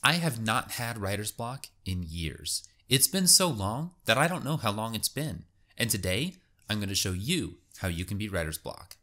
I have not had writer's block in years. It's been so long that I don't know how long it's been. And today, I'm going to show you how you can beat writer's block.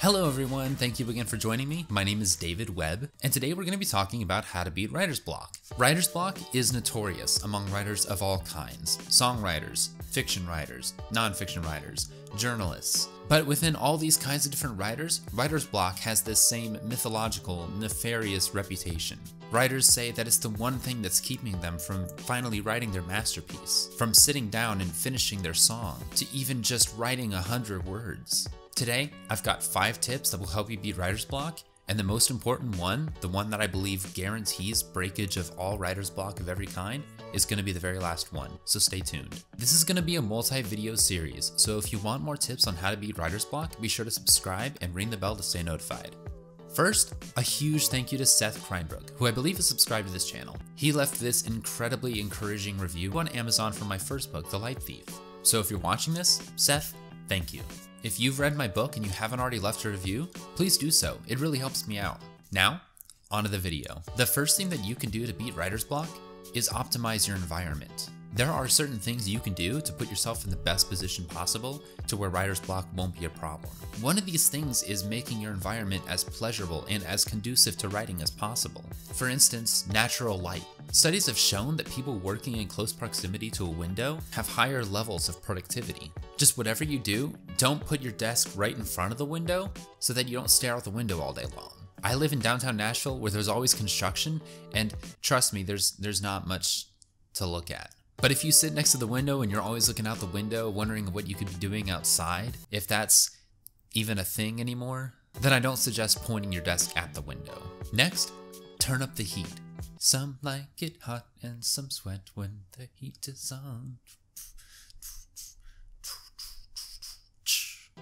Hello everyone, thank you again for joining me. My name is David Webb, and today we're going to be talking about how to beat writer's block. Writer's block is notorious among writers of all kinds: songwriters, fiction writers, non-fiction writers, journalists. But within all these kinds of different writers, writer's block has this same mythological, nefarious reputation. Writers say that it's the one thing that's keeping them from finally writing their masterpiece, from sitting down and finishing their song, to even just writing 100 words. Today, I've got 5 tips that will help you beat writer's block, and the most important one, the one that I believe guarantees breakage of all writer's block of every kind, is going to be the very last one, so stay tuned. This is going to be a multi-video series, so if you want more tips on how to beat writer's block, be sure to subscribe and ring the bell to stay notified. First, a huge thank you to Seth Kreinbrook, who I believe is subscribed to this channel. He left this incredibly encouraging review on Amazon for my first book, The Light Thief. So if you're watching this, Seth, thank you. If you've read my book and you haven't already left a review, please do so. It really helps me out. Now, onto the video. The first thing that you can do to beat writer's block is optimize your environment. There are certain things you can do to put yourself in the best position possible to where writer's block won't be a problem. One of these things is making your environment as pleasurable and as conducive to writing as possible. For instance, natural light. Studies have shown that people working in close proximity to a window have higher levels of productivity. Just whatever you do, don't put your desk right in front of the window so that you don't stare out the window all day long. I live in downtown Nashville where there's always construction, and trust me, there's not much to look at. But if you sit next to the window and you're always looking out the window wondering what you could be doing outside, if that's even a thing anymore, then I don't suggest pointing your desk at the window. Next, turn up the heat. Some like it hot and some sweat when the heat is on.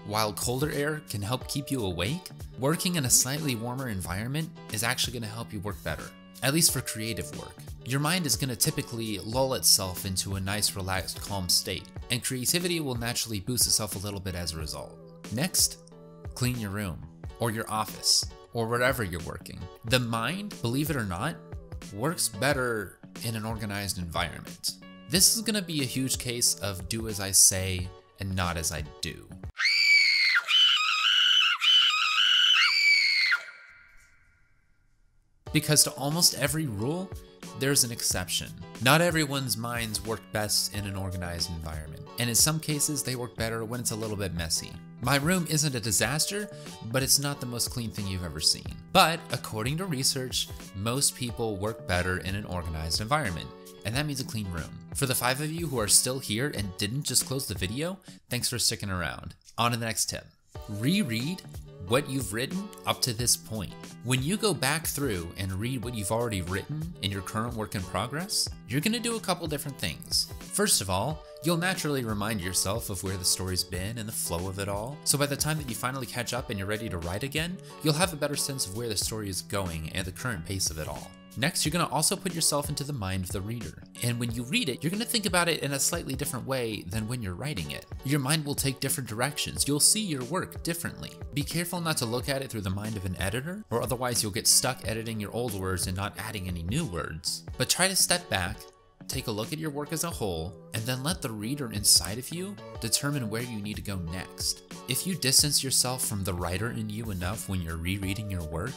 While colder air can help keep you awake, working in a slightly warmer environment is actually going to help you work better, at least for creative work. Your mind is going to typically lull itself into a nice, relaxed, calm state, and creativity will naturally boost itself a little bit as a result. Next, clean your room, or your office, or wherever you're working. The mind, believe it or not, works better in an organized environment. This is going to be a huge case of do as I say and not as I do. Because to almost every rule, there's an exception. Not everyone's minds work best in an organized environment, and in some cases they work better when it's a little bit messy. My room isn't a disaster, but it's not the most clean thing you've ever seen. But according to research, most people work better in an organized environment, and that means a clean room. For the 5 of you who are still here and didn't just close the video, thanks for sticking around. On to the next tip. Reread what you've written up to this point. When you go back through and read what you've already written in your current work in progress, you're going to do a couple different things. First of all, you'll naturally remind yourself of where the story's been and the flow of it all, so by the time that you finally catch up and you're ready to write again, you'll have a better sense of where the story is going and the current pace of it all. Next, you're going to also put yourself into the mind of the reader. And when you read it, you're going to think about it in a slightly different way than when you're writing it. Your mind will take different directions. You'll see your work differently. Be careful not to look at it through the mind of an editor, or otherwise you'll get stuck editing your old words and not adding any new words. But try to step back, take a look at your work as a whole, and then let the reader inside of you determine where you need to go next. If you distance yourself from the writer in you enough when you're rereading your work,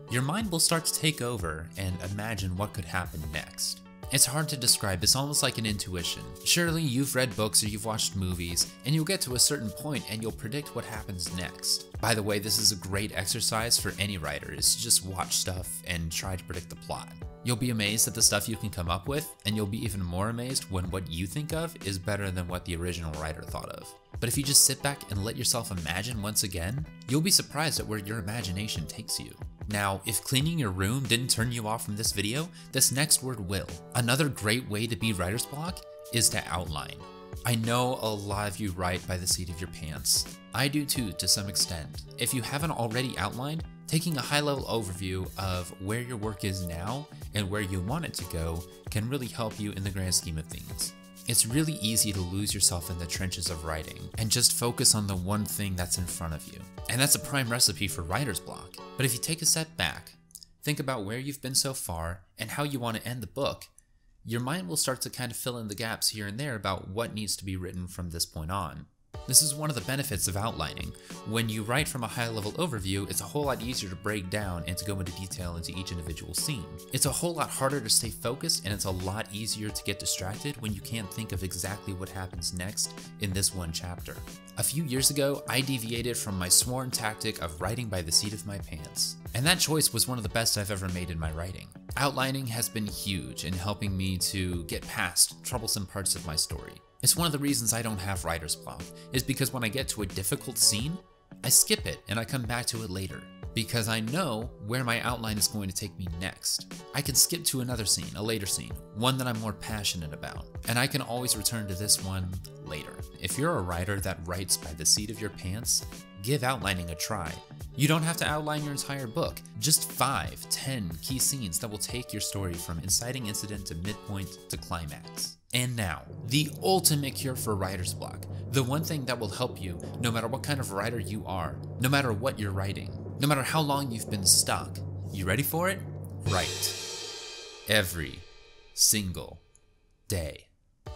your mind will start to take over and imagine what could happen next. It's hard to describe, it's almost like an intuition. Surely you've read books or you've watched movies, and you'll get to a certain point and you'll predict what happens next. By the way, this is a great exercise for any writer, is to just watch stuff and try to predict the plot. You'll be amazed at the stuff you can come up with, and you'll be even more amazed when what you think of is better than what the original writer thought of. But if you just sit back and let yourself imagine once again, you'll be surprised at where your imagination takes you. Now, if cleaning your room didn't turn you off from this video, this next word will. Another great way to beat writer's block is to outline. I know a lot of you write by the seat of your pants. I do too, to some extent. If you haven't already outlined, taking a high-level overview of where your work is now and where you want it to go can really help you in the grand scheme of things. It's really easy to lose yourself in the trenches of writing and just focus on the one thing that's in front of you. And that's a prime recipe for writer's block. But if you take a step back, think about where you've been so far and how you want to end the book, your mind will start to kind of fill in the gaps here and there about what needs to be written from this point on. This is one of the benefits of outlining. When you write from a high-level overview, it's a whole lot easier to break down and to go into detail into each individual scene. It's a whole lot harder to stay focused, and it's a lot easier to get distracted when you can't think of exactly what happens next in this one chapter. A few years ago, I deviated from my sworn tactic of writing by the seat of my pants. And that choice was one of the best I've ever made in my writing. Outlining has been huge in helping me to get past troublesome parts of my story. It's one of the reasons I don't have writer's block, is because when I get to a difficult scene, I skip it and I come back to it later, because I know where my outline is going to take me next. I can skip to another scene, a later scene, one that I'm more passionate about, and I can always return to this one later. If you're a writer that writes by the seat of your pants, give outlining a try. You don't have to outline your entire book, just 5, 10 key scenes that will take your story from inciting incident to midpoint to climax. And now, the ultimate cure for writer's block, the one thing that will help you no matter what kind of writer you are, no matter what you're writing, no matter how long you've been stuck. You ready for it? Write. Every single day.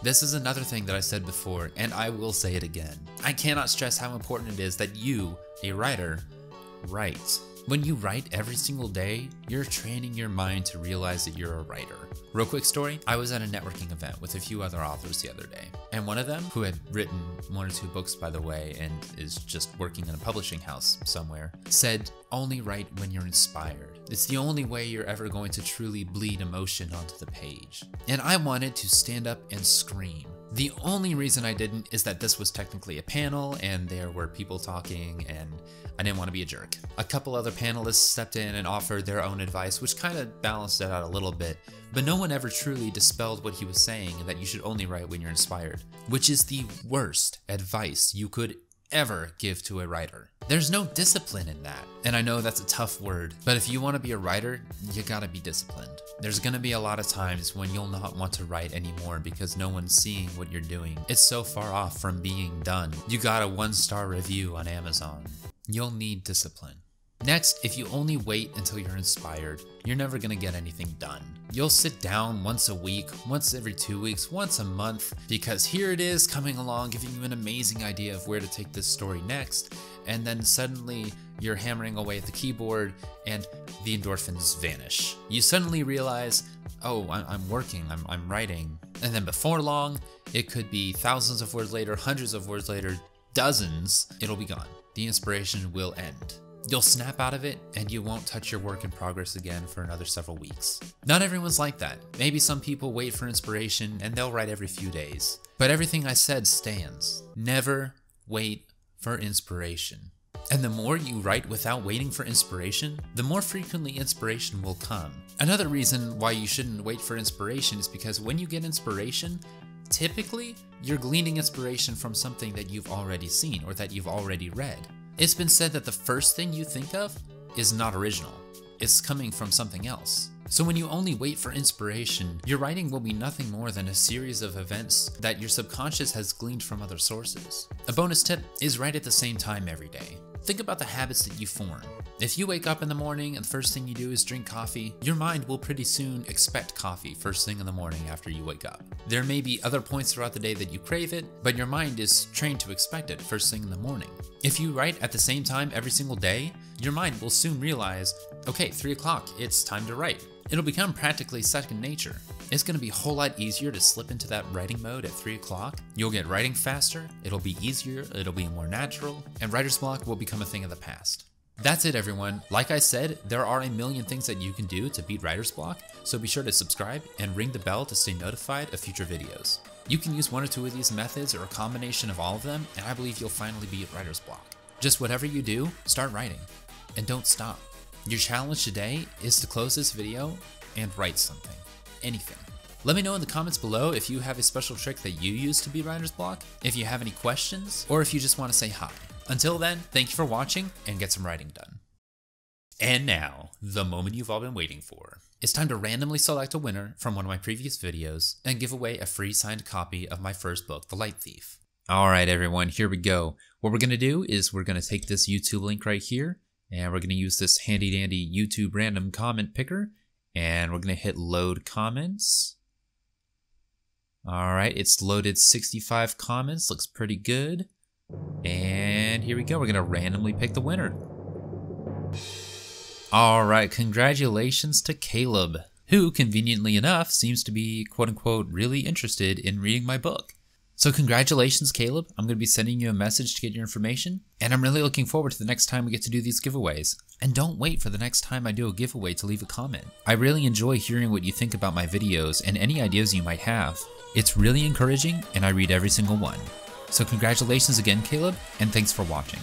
This is another thing that I said before, and I will say it again. I cannot stress how important it is that you, a writer, write. When you write every single day, you're training your mind to realize that you're a writer. Real quick story, I was at a networking event with a few other authors the other day, and one of them, who had written 1 or 2 books by the way and is just working in a publishing house somewhere, said, only write when you're inspired. It's the only way you're ever going to truly bleed emotion onto the page. And I wanted to stand up and scream. The only reason I didn't is that this was technically a panel and there were people talking and I didn't want to be a jerk. A couple other panelists stepped in and offered their own advice, which kind of balanced it out a little bit, but no one ever truly dispelled what he was saying, that you should only write when you're inspired, which is the worst advice you could ever give to a writer. There's no discipline in that. And I know that's a tough word, but if you want to be a writer, you gotta be disciplined. There's gonna be a lot of times when you'll not want to write anymore because no one's seeing what you're doing. It's so far off from being done. You got a 1-star review on Amazon. You'll need discipline. Next, if you only wait until you're inspired, you're never gonna get anything done. You'll sit down once a week, once every 2 weeks, once a month, because here it is coming along, giving you an amazing idea of where to take this story next, and then suddenly you're hammering away at the keyboard and the endorphins vanish. You suddenly realize, oh, I'm working, I'm writing, and then before long, it could be thousands of words later, hundreds of words later, dozens, it'll be gone. The inspiration will end. You'll snap out of it and you won't touch your work in progress again for another several weeks. Not everyone's like that. Maybe some people wait for inspiration and they'll write every few days. But everything I said stands. Never wait for inspiration. And the more you write without waiting for inspiration, the more frequently inspiration will come. Another reason why you shouldn't wait for inspiration is because when you get inspiration, typically you're gleaning inspiration from something that you've already seen or that you've already read. It's been said that the first thing you think of is not original. It's coming from something else. So when you only wait for inspiration, your writing will be nothing more than a series of events that your subconscious has gleaned from other sources. A bonus tip is write at the same time every day. Think about the habits that you form. If you wake up in the morning and the first thing you do is drink coffee, your mind will pretty soon expect coffee first thing in the morning after you wake up. There may be other points throughout the day that you crave it, but your mind is trained to expect it first thing in the morning. If you write at the same time every single day, your mind will soon realize, okay, 3 o'clock, it's time to write. It'll become practically second nature. It's going to be a whole lot easier to slip into that writing mode at 3 o'clock. You'll get writing faster, it'll be easier, it'll be more natural, and writer's block will become a thing of the past. That's it, everyone. Like I said, there are a million things that you can do to beat writer's block, so be sure to subscribe and ring the bell to stay notified of future videos. You can use 1 or 2 of these methods or a combination of all of them, and I believe you'll finally beat writer's block. Just whatever you do, start writing, and don't stop. Your challenge today is to close this video and write something, anything. Let me know in the comments below if you have a special trick that you use to beat writer's block, if you have any questions, or if you just want to say hi. Until then, thank you for watching and get some writing done. And now, the moment you've all been waiting for. It's time to randomly select a winner from one of my previous videos and give away a free signed copy of my first book, The Light Thief. Alright everyone, here we go. What we're going to do is we're going to take this YouTube link right here, and we're going to use this handy dandy YouTube random comment picker, and we're going to hit load comments. Alright, it's loaded 65 comments, looks pretty good. And here we go, we're going to randomly pick the winner. Alright, congratulations to Caleb, who conveniently enough seems to be quote-unquote really interested in reading my book. So congratulations Caleb, I'm going to be sending you a message to get your information, and I'm really looking forward to the next time we get to do these giveaways. And don't wait for the next time I do a giveaway to leave a comment. I really enjoy hearing what you think about my videos and any ideas you might have. It's really encouraging and I read every single one. So congratulations again Caleb, and thanks for watching.